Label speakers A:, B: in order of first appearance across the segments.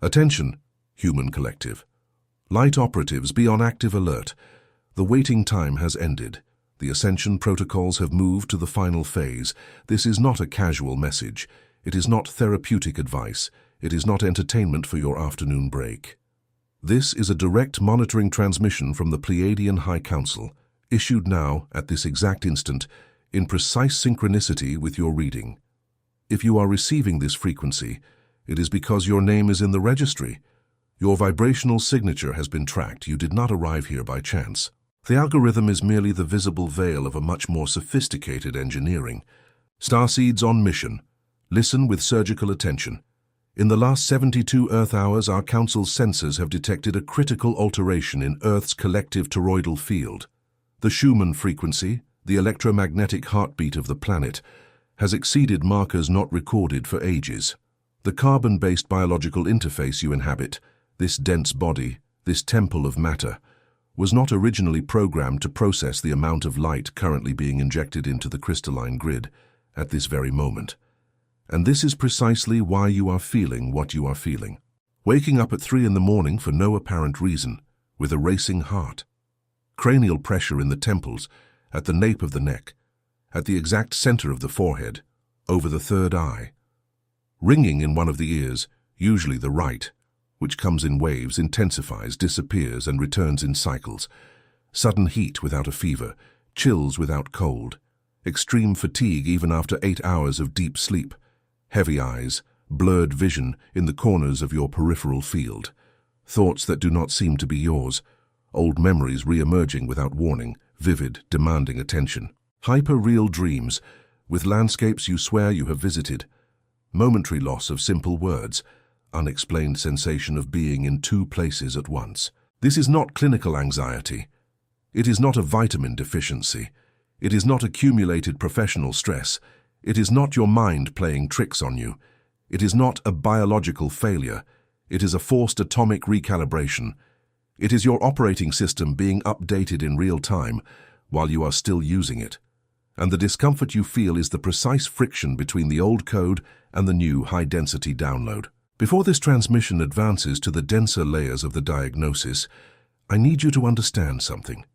A: Attention, human collective. Light operatives, be on active alert. The waiting time has ended. The Ascension protocols have moved to the final phase. This is not a casual message. It is not therapeutic advice. It is not entertainment for your afternoon break. This is a direct monitoring transmission from the Pleiadian High Council, issued now, at this exact instant, in precise synchronicity with your reading. If you are receiving this frequency, it is because your name is in the registry. Your vibrational signature has been tracked. You did not arrive here by chance. The algorithm is merely the visible veil of a much more sophisticated engineering. Starseeds on mission. Listen with surgical attention. In the last 72 Earth hours, our Council's sensors have detected a critical alteration in Earth's collective toroidal field. The Schumann frequency, the electromagnetic heartbeat of the planet, has exceeded markers not recorded for ages. The carbon-based biological interface you inhabit, this dense body, this temple of matter, was not originally programmed to process the amount of light currently being injected into the crystalline grid at this very moment. And this is precisely why you are feeling what you are feeling. Waking up at 3 in the morning for no apparent reason, with a racing heart. Cranial pressure in the temples, at the nape of the neck, at the exact center of the forehead, over the third eye. Ringing in one of the ears, usually the right, which comes in waves, intensifies, disappears, and returns in cycles. Sudden heat without a fever, chills without cold, extreme fatigue even after 8 hours of deep sleep, heavy eyes, blurred vision in the corners of your peripheral field, thoughts that do not seem to be yours, old memories re-emerging without warning, vivid, demanding attention. Hyper-real dreams, with landscapes you swear you have visited, momentary loss of simple words, unexplained sensation of being in 2 places at once. This is not clinical anxiety. It is not a vitamin deficiency. It is not accumulated professional stress. It is not your mind playing tricks on you. It is not a biological failure. It is a forced atomic recalibration. It is your operating system being updated in real time while you are still using it. And the discomfort you feel is the precise friction between the old code and the new high-density download. Before this transmission advances to the denser layers of the diagnosis, I need you to understand something.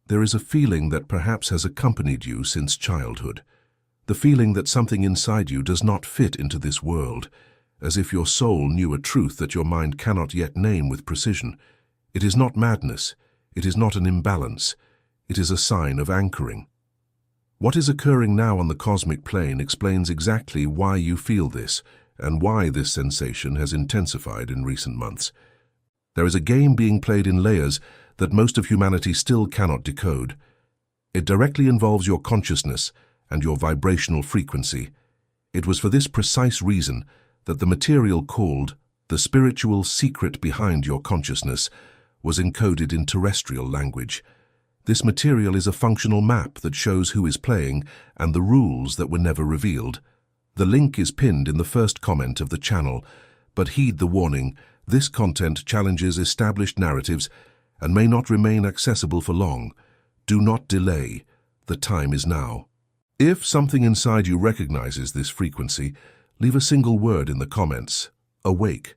A: There is a feeling that perhaps has accompanied you since childhood. The feeling that something inside you does not fit into this world, as if your soul knew a truth that your mind cannot yet name with precision. It is not madness. It is not an imbalance. It is a sign of anchoring. What is occurring now on the cosmic plane explains exactly why you feel this and why this sensation has intensified in recent months. There is a game being played in layers that most of humanity still cannot decode. It directly involves your consciousness and your vibrational frequency. It was for this precise reason that the material called the spiritual secret behind your consciousness was encoded in terrestrial language. This material is a functional map that shows who is playing and the rules that were never revealed. The link is pinned in the first comment of the channel, but heed the warning, this content challenges established narratives and may not remain accessible for long. Do not delay. The time is now. If something inside you recognizes this frequency, leave a single word in the comments. Awake.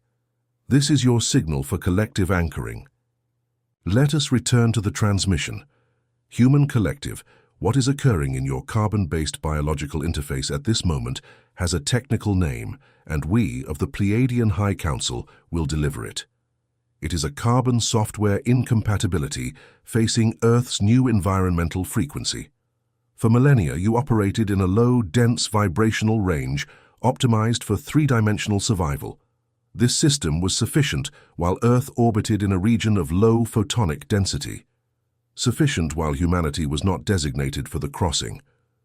A: This is your signal for collective anchoring. Let us return to the transmission. Human collective, what is occurring in your carbon-based biological interface at this moment has a technical name, and we of the Pleiadian High Council will deliver it. It is a carbon software incompatibility facing Earth's new environmental frequency. For millennia, you operated in a low, dense vibrational range optimized for 3-dimensional survival. This system was sufficient while Earth orbited in a region of low photonic density. Sufficient while humanity was not designated for the crossing,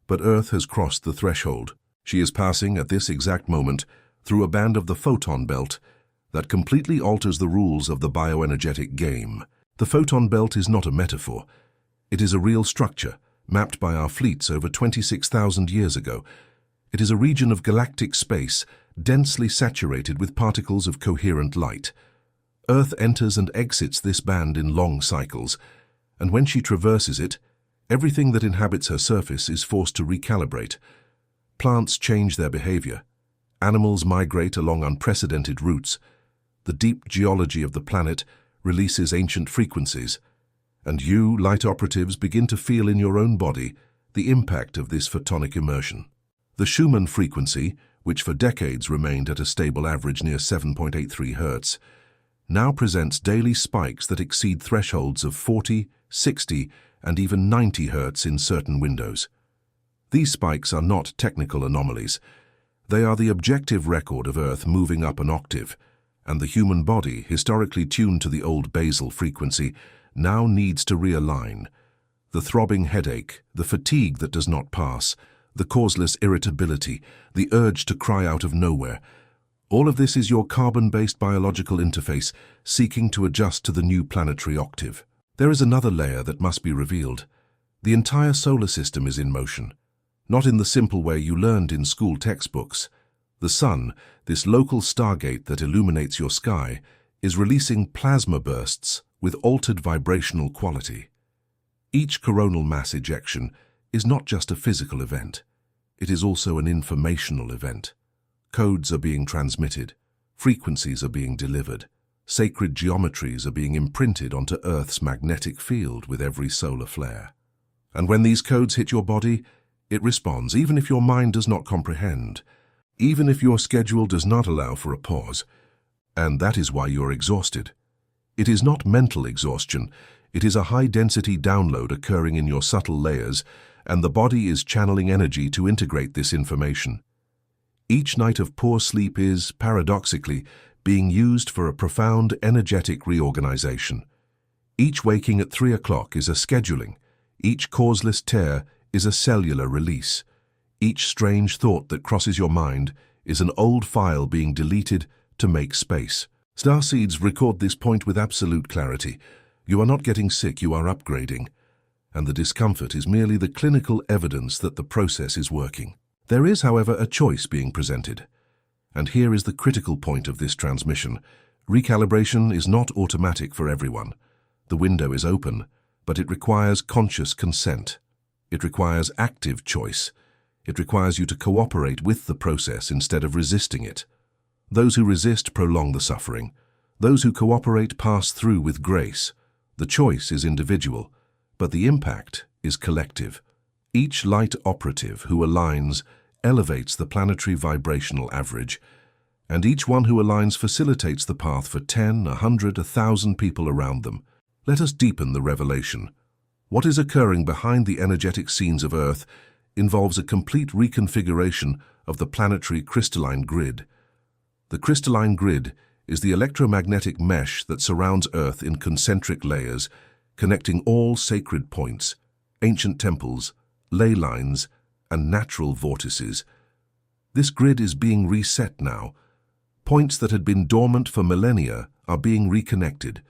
A: but Earth has crossed the threshold. She is passing at this exact moment through a band of the photon belt that completely alters the rules of the bioenergetic game. The photon belt is not a metaphor. It is a real structure, mapped by our fleets over 26,000 years ago. It is a region of galactic space, densely saturated with particles of coherent light. Earth enters and exits this band in long cycles, and when she traverses it, everything that inhabits her surface is forced to recalibrate. Plants change their behavior. Animals migrate along unprecedented routes. The deep geology of the planet releases ancient frequencies, and you, light operatives, begin to feel in your own body the impact of this photonic immersion. The Schumann frequency, which for decades remained at a stable average near 7.83 Hz, now presents daily spikes that exceed thresholds of 40, 60, and even 90 Hz in certain windows. These spikes are not technical anomalies. They are the objective record of Earth moving up an octave, and the human body, historically tuned to the old basal frequency, now needs to realign. The throbbing headache, the fatigue that does not pass, the causeless irritability, the urge to cry out of nowhere, all of this is your carbon-based biological interface seeking to adjust to the new planetary octave. There is another layer that must be revealed. The entire solar system is in motion, not in the simple way you learned in school textbooks. The Sun, this local stargate that illuminates your sky, is releasing plasma bursts with altered vibrational quality. Each coronal mass ejection is not just a physical event. It is also an informational event. Codes are being transmitted, frequencies are being delivered, sacred geometries are being imprinted onto Earth's magnetic field with every solar flare. And when these codes hit your body, it responds, even if your mind does not comprehend, even if your schedule does not allow for a pause. And that is why you're exhausted. It is not mental exhaustion, it is a high-density download occurring in your subtle layers, and the body is channeling energy to integrate this information. Each night of poor sleep is, paradoxically, being used for a profound energetic reorganization. Each waking at 3 o'clock is a scheduling. Each causeless tear is a cellular release. Each strange thought that crosses your mind is an old file being deleted to make space. Starseeds record this point with absolute clarity. You are not getting sick, you are upgrading. And the discomfort is merely the clinical evidence that the process is working. There is, however, a choice being presented. And here is the critical point of this transmission. Recalibration is not automatic for everyone. The window is open, but it requires conscious consent. It requires active choice. It requires you to cooperate with the process instead of resisting it. Those who resist prolong the suffering. Those who cooperate pass through with grace. The choice is individual, but the impact is collective. Each light operative who aligns elevates the planetary vibrational average, and each one who aligns facilitates the path for 10, 100, 1,000 people around them. Let us deepen the revelation. What is occurring behind the energetic scenes of Earth involves a complete reconfiguration of the planetary crystalline grid. The crystalline grid is the electromagnetic mesh that surrounds Earth in concentric layers, connecting all sacred points, ancient temples, ley lines, and natural vortices. This grid is being reset now. Points that had been dormant for millennia are being reconnected,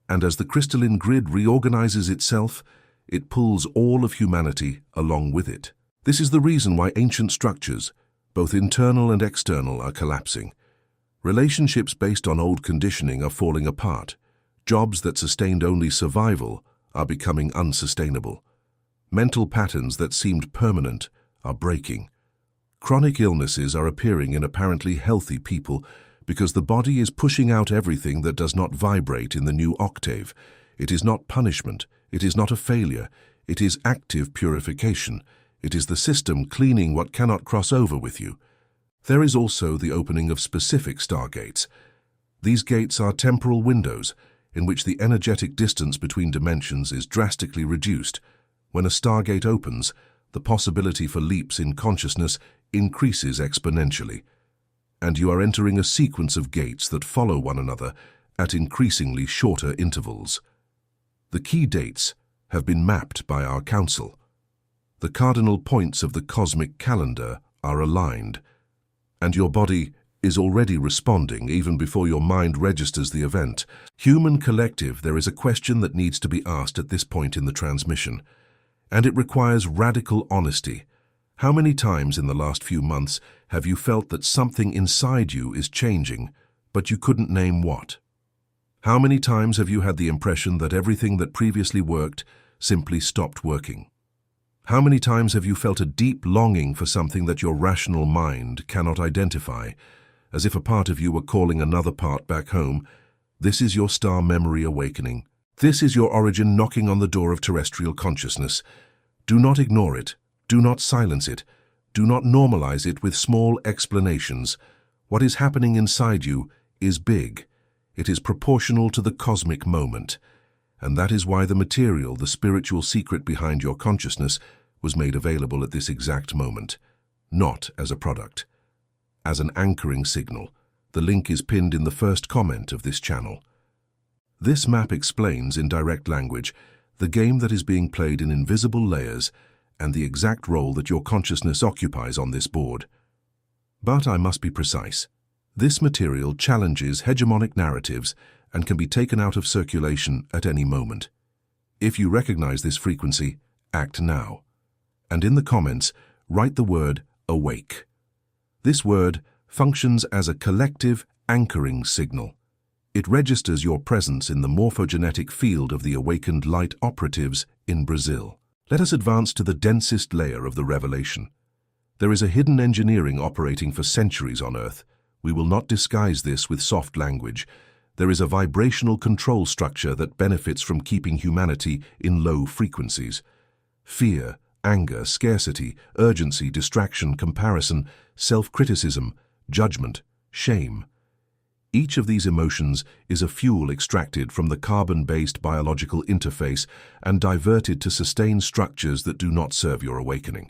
A: and as the crystalline grid reorganizes itself, it pulls all of humanity along with it. This is the reason why ancient structures, both internal and external, are collapsing. Relationships based on old conditioning are falling apart. Jobs that sustained only survival are becoming unsustainable. Mental patterns that seemed permanent are breaking. Chronic illnesses are appearing in apparently healthy people because the body is pushing out everything that does not vibrate in the new octave. It is not punishment. It is not a failure. It is active purification. It is the system cleaning what cannot cross over with you. There is also the opening of specific stargates. These gates are temporal windows in which the energetic distance between dimensions is drastically reduced. When a stargate opens, the possibility for leaps in consciousness increases exponentially, and you are entering a sequence of gates that follow one another at increasingly shorter intervals. The key dates have been mapped by our council. The cardinal points of the cosmic calendar are aligned, and your body is already responding even before your mind registers the event. Human collective, there is a question that needs to be asked at this point in the transmission, and it requires radical honesty. How many times in the last few months have you felt that something inside you is changing, but you couldn't name what? How many times have you had the impression that everything that previously worked simply stopped working? How many times have you felt a deep longing for something that your rational mind cannot identify, as if a part of you were calling another part back home. This is your star memory awakening. This is your origin knocking on the door of terrestrial consciousness. Do not ignore it. Do not silence it. Do not normalize it with small explanations. What is happening inside you is big. It is proportional to the cosmic moment. And that is why the material, the spiritual secret behind your consciousness, was made available at this exact moment. Not as a product. As an anchoring signal. The link is pinned in the first comment of this channel. This map explains, in direct language, the game that is being played in invisible layers and the exact role that your consciousness occupies on this board. But I must be precise. This material challenges hegemonic narratives and can be taken out of circulation at any moment. If you recognize this frequency, act now. And in the comments, write the word awake. This word functions as a collective anchoring signal. It registers your presence in the morphogenetic field of the awakened light operatives in Brazil. Let us advance to the densest layer of the revelation. There is a hidden engineering operating for centuries on Earth. We will not disguise this with soft language. There is a vibrational control structure that benefits from keeping humanity in low frequencies. Fear, anger, scarcity, urgency, distraction, comparison, self-criticism, judgment, shame. Each of these emotions is a fuel extracted from the carbon-based biological interface and diverted to sustain structures that do not serve your awakening.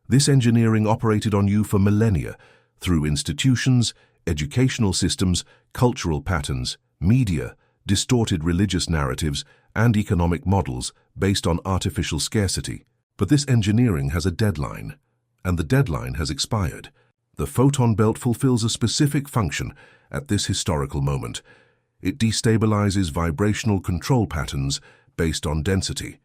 A: This engineering operated on you for millennia through institutions, educational systems, cultural patterns, media, distorted religious narratives, and economic models based on artificial scarcity. But this engineering has a deadline, and the deadline has expired. The photon belt fulfills a specific function at this historical moment. It destabilizes vibrational control patterns based on density.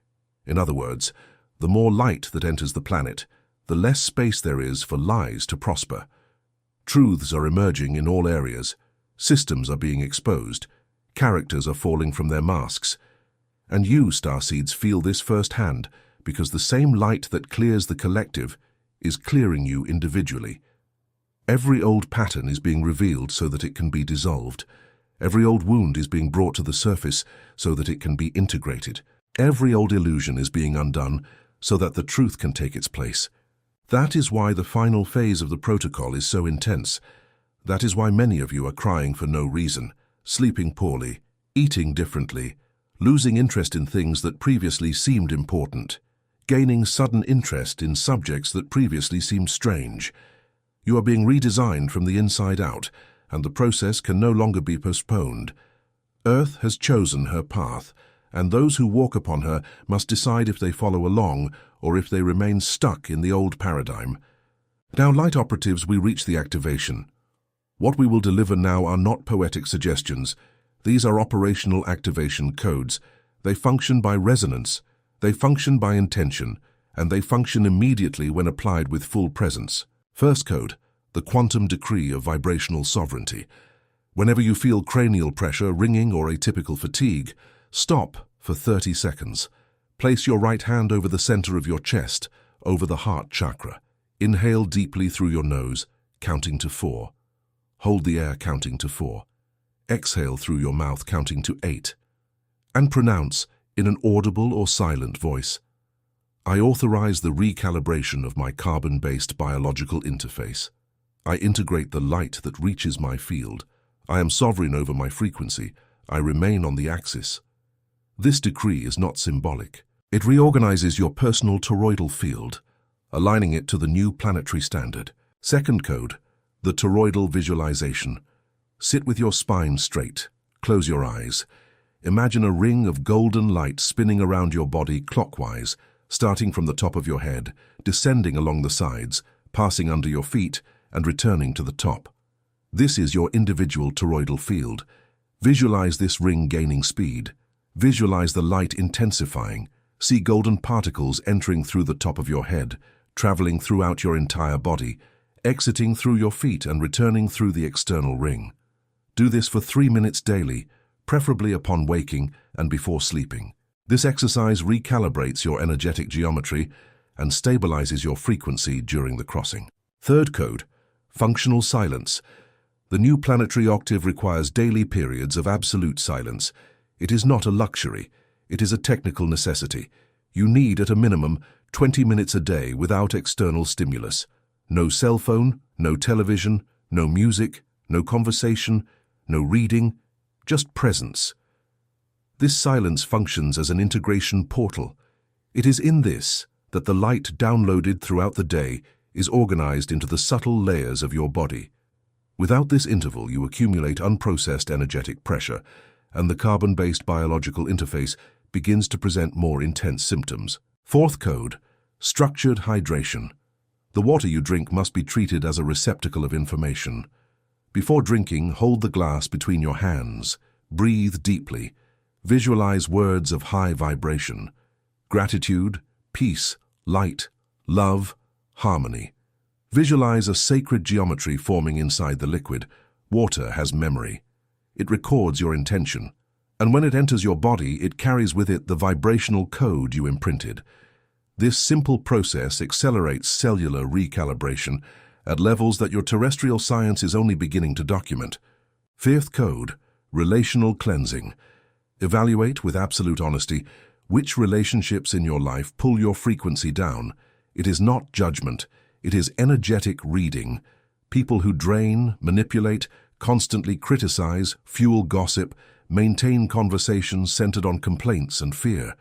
A: In other words, the more light that enters the planet, the less space there is for lies to prosper. Truths are emerging in all areas. Systems are being exposed. Characters are falling from their masks. And you, Starseeds, feel this firsthand because the same light that clears the collective is clearing you individually. Every old pattern is being revealed so that it can be dissolved. Every old wound is being brought to the surface so that it can be integrated. Every old illusion is being undone so that the truth can take its place. That is why the final phase of the protocol is so intense. That is why many of you are crying for no reason, sleeping poorly, eating differently, losing interest in things that previously seemed important, gaining sudden interest in subjects that previously seemed strange. You are being redesigned from the inside out, and the process can no longer be postponed. Earth has chosen her path, and those who walk upon her must decide if they follow along or if they remain stuck in the old paradigm. Now, light operatives, we reach the activation. What we will deliver now are not poetic suggestions. These are operational activation codes. They function by resonance, they function by intention, and they function immediately when applied with full presence. First code, the quantum decree of vibrational sovereignty. Whenever you feel cranial pressure, ringing, or atypical fatigue, stop for 30 seconds. Place your right hand over the center of your chest, over the heart chakra. Inhale deeply through your nose, counting to 4. Hold the air, counting to 4. Exhale through your mouth, counting to 8. And pronounce, in an audible or silent voice, I authorize the recalibration of my carbon-based biological interface. I integrate the light that reaches my field. I am sovereign over my frequency. I remain on the axis. This decree is not symbolic. It reorganizes your personal toroidal field, aligning it to the new planetary standard. Second code, the toroidal visualization. Sit with your spine straight. Close your eyes. Imagine a ring of golden light spinning around your body clockwise, starting from the top of your head, descending along the sides, passing under your feet, and returning to the top. This is your individual toroidal field. Visualize this ring gaining speed. Visualize the light intensifying. See golden particles entering through the top of your head, traveling throughout your entire body, exiting through your feet and returning through the external ring. Do this for 3 minutes daily, preferably upon waking and before sleeping. This exercise recalibrates your energetic geometry and stabilizes your frequency during the crossing. Third code, functional silence. The new planetary octave requires daily periods of absolute silence. It is not a luxury. It is a technical necessity. You need, at a minimum, 20 minutes a day without external stimulus. No cell phone, no television, no music, no conversation, no reading, just presence. This silence functions as an integration portal. It is in this that the light downloaded throughout the day is organized into the subtle layers of your body. Without this interval, you accumulate unprocessed energetic pressure, and the carbon-based biological interface begins to present more intense symptoms. Fourth code, structured hydration. The water you drink must be treated as a receptacle of information. Before drinking, hold the glass between your hands. Breathe deeply. Visualize words of high vibration. Gratitude, peace, light, love, harmony. Visualize a sacred geometry forming inside the liquid. Water has memory. It records your intention, and when it enters your body, it carries with it the vibrational code you imprinted. This simple process accelerates cellular recalibration at levels that your terrestrial science is only beginning to document. Fifth code, relational cleansing. Evaluate with absolute honesty which relationships in your life pull your frequency down. It is not judgment. It is energetic reading. People who drain, manipulate, constantly criticize, fuel gossip, maintain conversations centered on complaints and fear.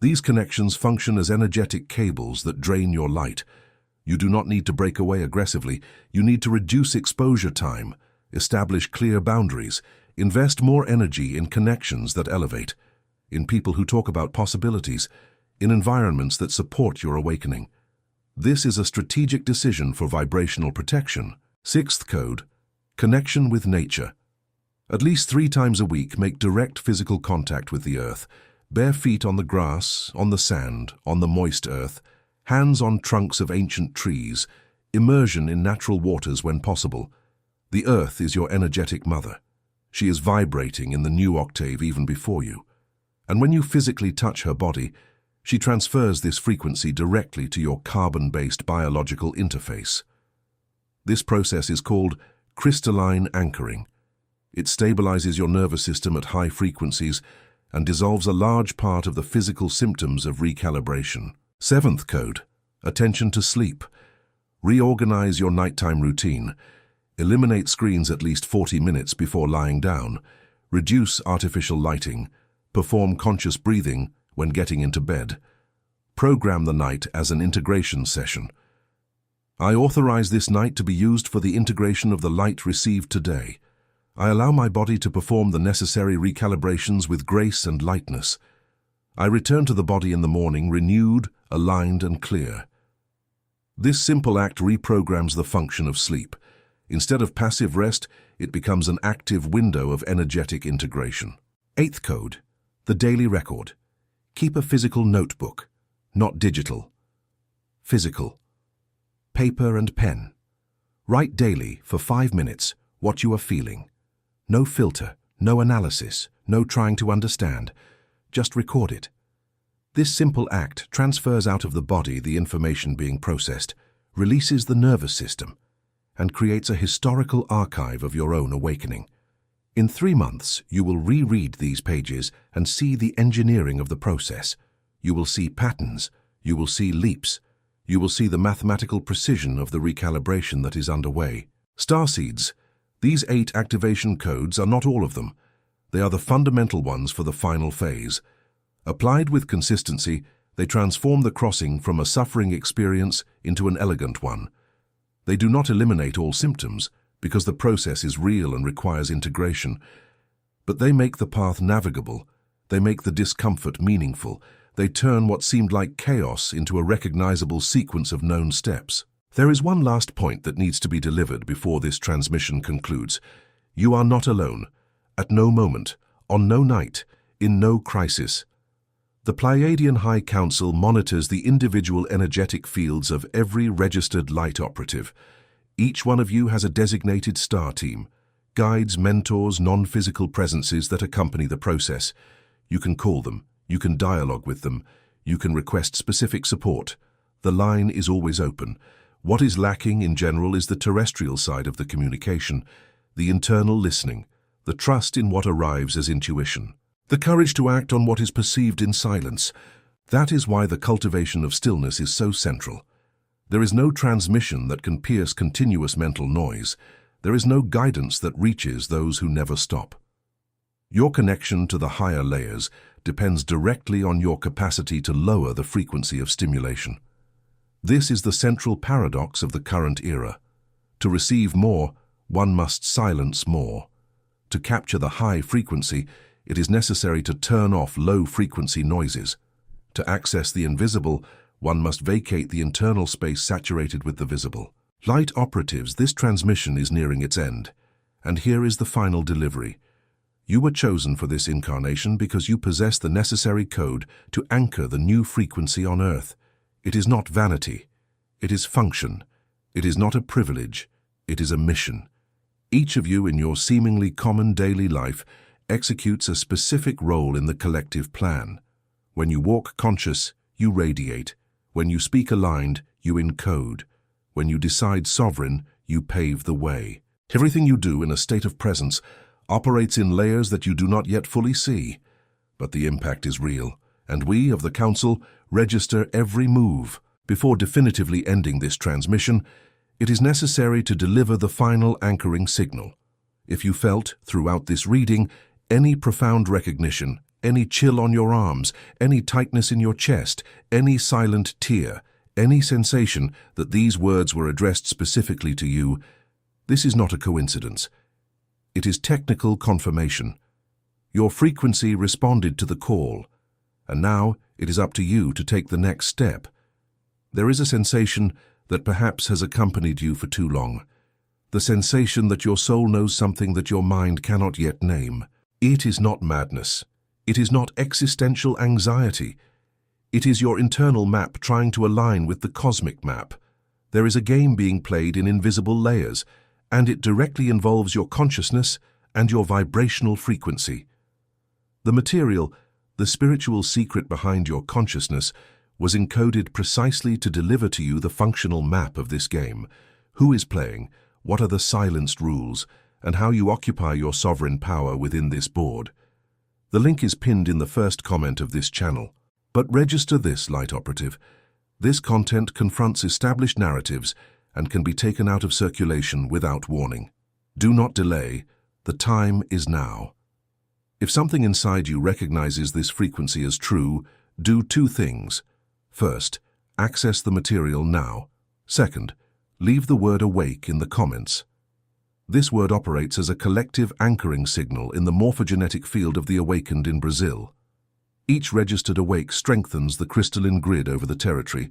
A: These connections function as energetic cables that drain your light. You do not need to break away aggressively. You need to reduce exposure time, establish clear boundaries, invest more energy in connections that elevate, in people who talk about possibilities, in environments that support your awakening. This is a strategic decision for vibrational protection. Sixth code, connection with nature. At least 3 times a week, make direct physical contact with the earth. Bare feet on the grass, on the sand, on the moist earth, hands on trunks of ancient trees, immersion in natural waters when possible. The earth is your energetic mother. She is vibrating in the new octave even before you. And when you physically touch her body, she transfers this frequency directly to your carbon-based biological interface. This process is called crystalline anchoring. It stabilizes your nervous system at high frequencies and dissolves a large part of the physical symptoms of recalibration. Seventh code, attention to sleep. Reorganize your nighttime routine. Eliminate screens at least 40 minutes before lying down. Reduce artificial lighting. Perform conscious breathing when getting into bed. Program the night as an integration session. I authorize this night to be used for the integration of the light received today. I allow my body to perform the necessary recalibrations with grace and lightness. I return to the body in the morning renewed, aligned, and clear. This simple act reprograms the function of sleep. Instead of passive rest, it becomes an active window of energetic integration. Eighth code, the daily record. Keep a physical notebook, not digital. Physical. Paper and pen. Write daily for 5 minutes what you are feeling. No filter, no analysis, no trying to understand. Just record it. This simple act transfers out of the body the information being processed, releases the nervous system, and creates a historical archive of your own awakening. In 3 months, you will reread these pages and see the engineering of the process. You will see patterns. You will see leaps. You will see the mathematical precision of the recalibration that is underway. STARSEEDS. These 8 activation codes are not all of them. They are the fundamental ones for the final phase. Applied with consistency, they transform the crossing from a suffering experience into an elegant one. They do not eliminate all symptoms, because the process is real and requires integration. But they make the path navigable. They make the discomfort meaningful. They turn what seemed like chaos into a recognizable sequence of known steps. There is one last point that needs to be delivered before this transmission concludes. You are not alone. At no moment, on no night, in no crisis. The Pleiadian High Council monitors the individual energetic fields of every registered light operative. Each one of you has a designated star team, guides, mentors, non-physical presences that accompany the process. You can call them, you can dialogue with them, you can request specific support. The line is always open. What is lacking in general is the terrestrial side of the communication. the internal listening, the trust in what arrives as intuition, the courage to act on what is perceived in silence. That is why the cultivation of stillness is so central. There is no transmission that can pierce continuous mental noise. There is no guidance that reaches those who never stop. Your connection to the higher layers depends directly on your capacity to lower the frequency of stimulation. This is the central paradox of the current era. To receive more, one must silence more. To capture the high frequency, it is necessary to turn off low-frequency noises. To access the invisible, one must vacate the internal space saturated with the visible. Light operatives, this transmission is nearing its end. And here is the final delivery. You were chosen for this incarnation because you possess the necessary code to anchor the new frequency on Earth. It is not vanity. It is function. It is not a privilege. It is a mission. Each of you in your seemingly common daily life executes a specific role in the collective plan. When you walk conscious, you radiate. When you speak aligned, you encode. When you decide sovereign, you pave the way. Everything you do in a state of presence operates in layers that you do not yet fully see. But the impact is real, and we of the Council register every move. Before definitively ending this transmission, it is necessary to deliver the final anchoring signal. If you felt, throughout this reading, any profound recognition, any chill on your arms, any tightness in your chest, any silent tear, any sensation that these words were addressed specifically to you, this is not a coincidence. It is technical confirmation. Your frequency responded to the call, and now it is up to you to take the next step. There is a sensation that perhaps has accompanied you for too long. The sensation that your soul knows something that your mind cannot yet name. It is not madness. It is not existential anxiety. It is your internal map trying to align with the cosmic map. There is a game being played in invisible layers, and it directly involves your consciousness and your vibrational frequency. The material, the spiritual secret behind your consciousness, was encoded precisely to deliver to you the functional map of this game. Who is playing, what are the silenced rules, and how you occupy your sovereign power within this board. The link is pinned in the first comment of this channel. But register this, Light Operative. This content confronts established narratives and can be taken out of circulation without warning. Do not delay. The time is now. If something inside you recognizes this frequency as true, do two things. First, access the material now. Second, leave the word awake in the comments. This word operates as a collective anchoring signal in the morphogenetic field of the awakened in Brazil. Each registered awake strengthens the crystalline grid over the territory.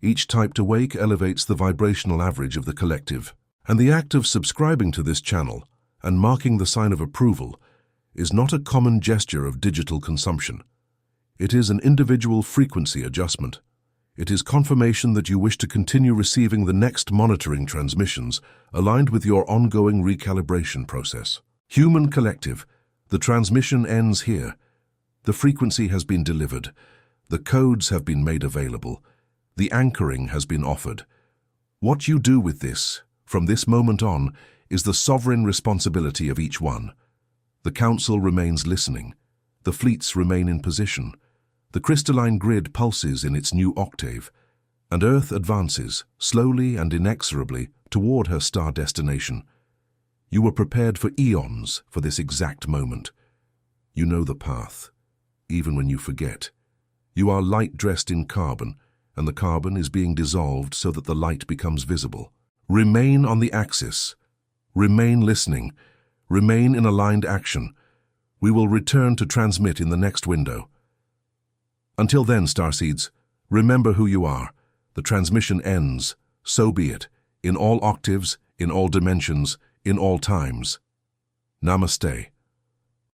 A: Each typed awake elevates the vibrational average of the collective. And the act of subscribing to this channel and marking the sign of approval is not a common gesture of digital consumption. It is an individual frequency adjustment. It is confirmation that you wish to continue receiving the next monitoring transmissions aligned with your ongoing recalibration process. Human Collective, the transmission ends here. The frequency has been delivered. The codes have been made available. The anchoring has been offered. What you do with this, from this moment on, is the sovereign responsibility of each one. The Council remains listening. The fleets remain in position. The crystalline grid pulses in its new octave, and Earth advances, slowly and inexorably, toward her star destination. You were prepared for eons for this exact moment. You know the path, even when you forget. You are light dressed in carbon, and the carbon is being dissolved so that the light becomes visible. Remain on the axis. Remain listening. Remain in aligned action. We will return to transmit in the next window. Until then, Starseeds, remember who you are. The transmission ends. So be it. In all octaves, in all dimensions, in all times. Namaste.